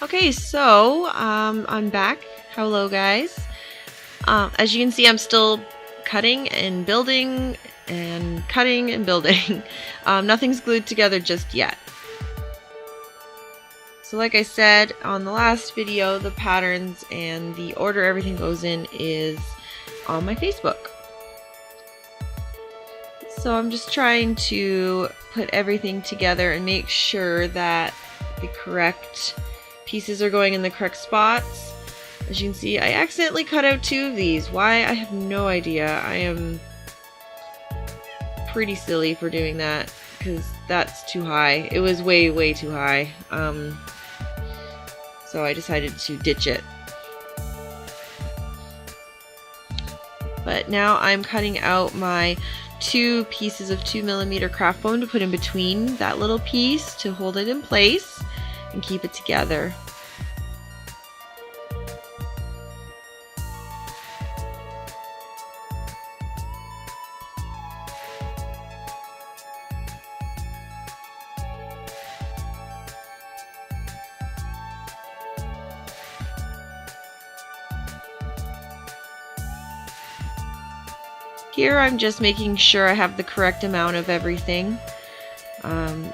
Okay, so I'm back. Hello guys. As you can see, I'm still cutting and building and cutting and building. Nothing's glued together just yet. So like I said on the last video, the patterns and the order everything goes in is on my Facebook. So I'm just trying to put everything together and make sure that the correct pieces are going in the correct spots. As you can see, I accidentally cut out 2 of these. Why? I have no idea. I am pretty silly for doing that because that's too high. It was way too high. So I decided to ditch it. But now I'm cutting out my 2 pieces of 2mm craft foam to put in between that little piece to hold it in place and keep it together. Here I'm just making sure I have the correct amount of everything.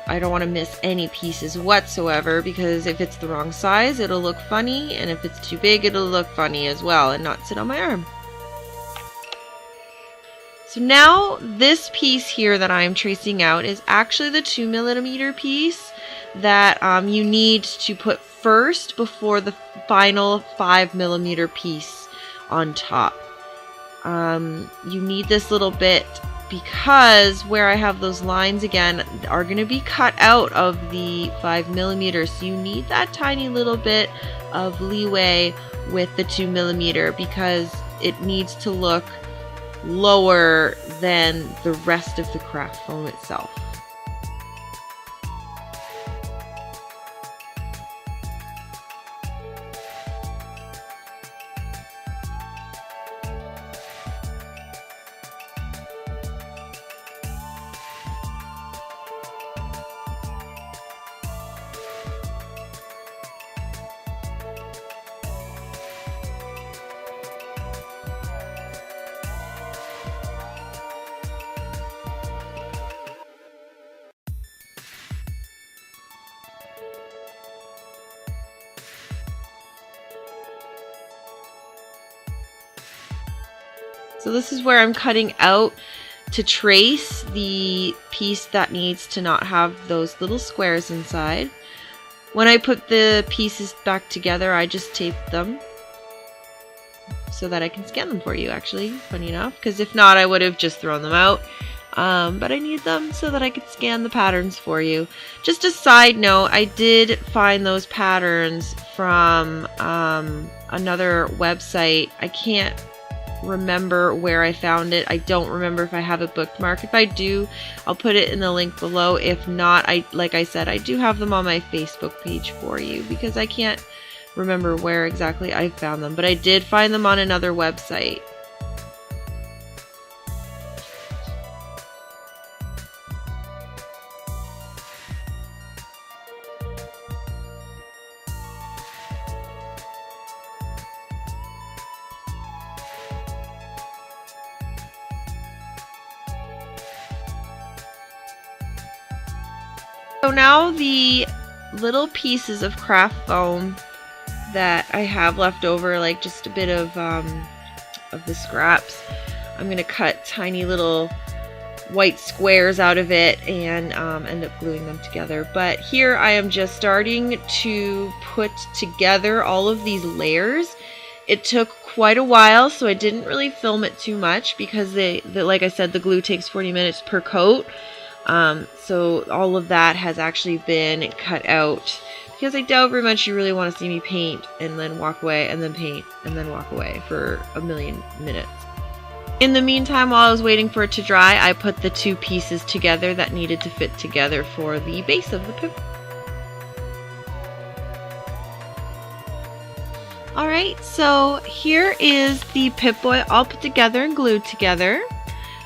I don't want to miss any pieces whatsoever, because if it's the wrong size it'll look funny, and if it's too big it'll look funny as well and not sit on my arm. So now this piece here that I'm tracing out is actually the 2mm piece that you need to put first before the final 5mm piece on top. You need this little bit because where I have those lines again are going to be cut out of the 5mm, so you need that tiny little bit of leeway with the 2mm because it needs to look lower than the rest of the craft foam itself. So this is where I'm cutting out to trace the piece that needs to not have those little squares inside. When I put the pieces back together, I just tape them so that I can scan them for you, actually, funny enough, because if not I would have just thrown them out. But I need them so that I could scan the patterns for you. Just a side note, I did find those patterns from another website. I can't remember where I found it. I don't remember if I have it bookmarked. If I do, I'll put it in the link below. If not, like I said, I do have them on my Facebook page for you because I can't remember where exactly I found them, but I did find them on another website. So now the little pieces of craft foam that I have left over, like just a bit of the scraps, I'm going to cut tiny little white squares out of it and end up gluing them together. But here I am just starting to put together all of these layers. It took quite a while, so I didn't really film it too much because like I said, the glue takes 40 minutes per coat. So all of that has actually been cut out because I doubt very much you really want to see me paint and then walk away and then paint and then walk away for a million minutes. In the meantime, while I was waiting for it to dry, I put the 2 pieces together that needed to fit together for the base of the pip. Alright, so here is the Pip-Boy all put together and glued together.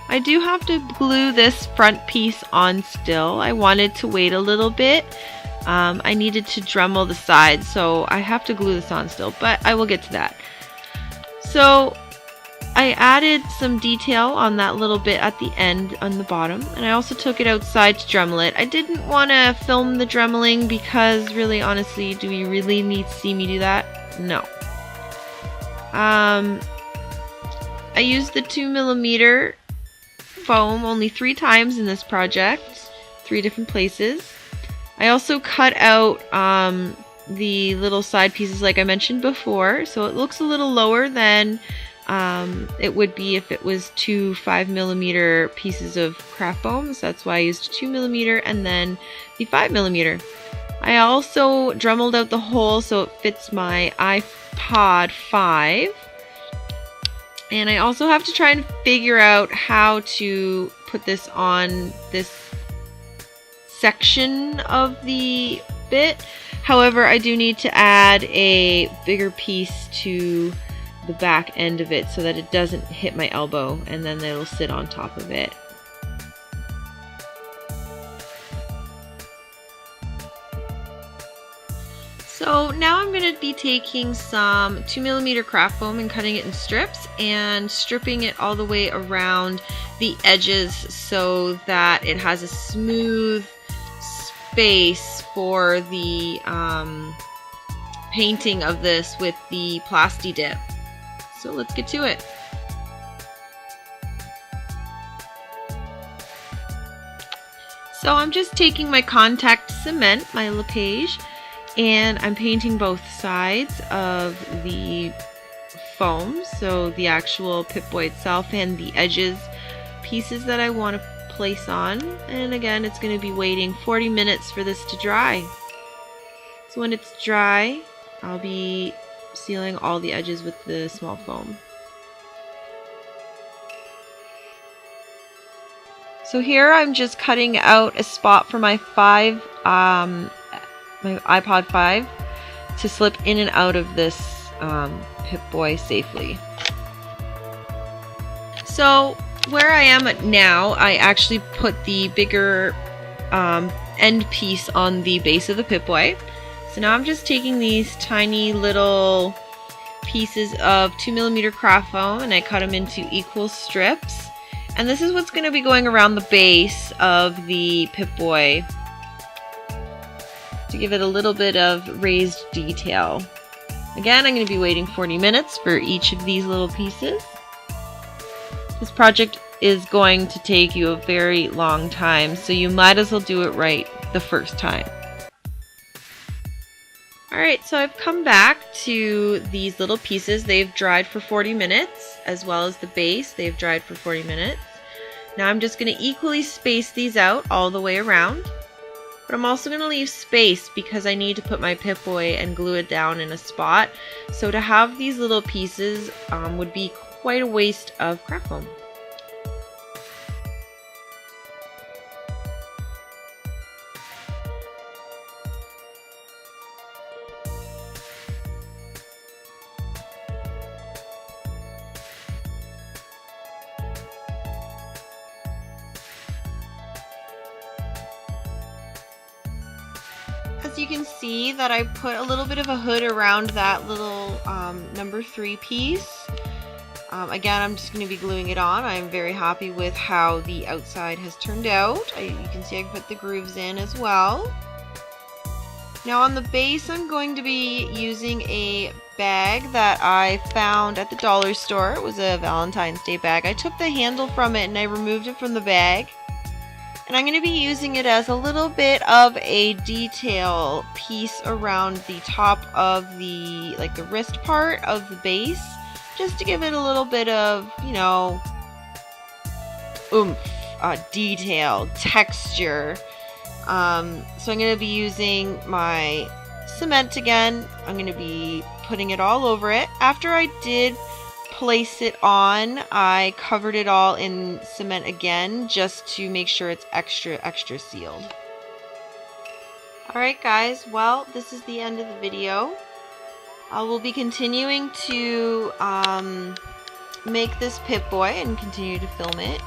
I do have to glue this front piece on still. I wanted to wait a little bit I needed to Dremel the sides, so I have to glue this on still, but I will get to that. So I added some detail on that little bit at the end on the bottom, and I also took it outside to Dremel it. I didn't want to film the Dremeling because really honestly, do you really need to see me do that? No. I used the 2mm foam only 3 times in this project, 3 different places. I also cut out the little side pieces like I mentioned before, so it looks a little lower than it would be if it was 2 5mm pieces of craft foam, so that's why I used 2mm and then the 5mm. I also Dremeled out the hole so it fits my iPod 5. And I also have to try and figure out how to put this on this section of the bit. However, I do need to add a bigger piece to the back end of it so that it doesn't hit my elbow, and then it'll sit on top of it. So now I'm going to be taking some 2mm craft foam and cutting it in strips and stripping it all the way around the edges so that it has a smooth space for the painting of this with the Plasti Dip. So let's get to it. So I'm just taking my contact cement, my Lepage, and I'm painting both sides of the foam, so the actual Pip-Boy itself and the edges pieces that I want to place on. And again, it's going to be waiting 40 minutes for this to dry. So when it's dry, I'll be sealing all the edges with the small foam. So here I'm just cutting out a spot for my my iPod 5 to slip in and out of this Pip-Boy safely. So where I am at now, I actually put the bigger end piece on the base of the Pip-Boy. So now I'm just taking these tiny little pieces of 2mm craft foam and I cut them into equal strips. And this is what's going to be going around the base of the Pip-Boy to give it a little bit of raised detail. Again, I'm going to be waiting 40 minutes for each of these little pieces. This project is going to take you a very long time, so you might as well do it right the first time. Alright, so I've come back to these little pieces. They've dried for 40 minutes, as well as the base. They've dried for 40 minutes. Now I'm just going to equally space these out all the way around. But I'm also going to leave space because I need to put my Pip-Boy and glue it down in a spot. So to have these little pieces would be quite a waste of craft foam. You can see that I put a little bit of a hood around that little number 3 piece. Again, I'm just going to be gluing it on. I'm very happy with how the outside has turned out. You can see I put the grooves in as well. Now on the base, I'm going to be using a bag that I found at the dollar store. It was a Valentine's Day bag. I took the handle from it and I removed it from the bag. And I'm going to be using it as a little bit of a detail piece around the top of the, like the wrist part of the base, just to give it a little bit of, you know, oomph, detail, texture. So I'm going to be using my cement again. I'm going to be putting it all over it. After I did place it on, I covered it all in cement again just to make sure it's extra sealed. Alright guys, well, this is the end of the video. I will be continuing to make this Pip-Boy and continue to film it.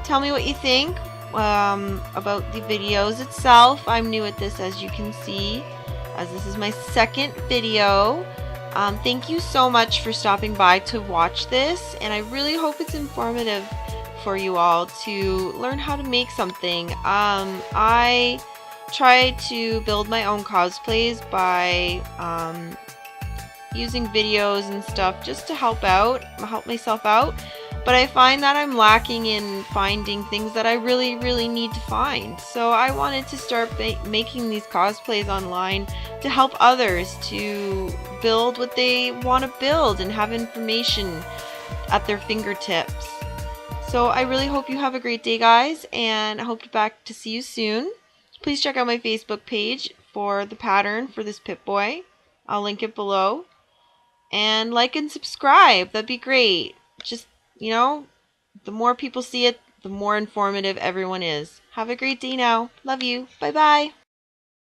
Tell me what you think. about the videos itself. I'm new at this, as you can see, as this is my second video. Thank you so much for stopping by to watch this, and I really hope it's informative for you all to learn how to make something. I try to build my own cosplays by using videos and stuff just to help myself out, but I find that I'm lacking in finding things that I really need to find. So I wanted to start making these cosplays online to help others to build what they want to build and have information at their fingertips. So I really hope you have a great day, guys, and I hope to see you soon. Please check out my Facebook page for the pattern for this Pip-Boy. I'll link it below. And like and subscribe. That'd be great. Just, the more people see it, the more informative everyone is. Have a great day now. Love you. Bye-bye.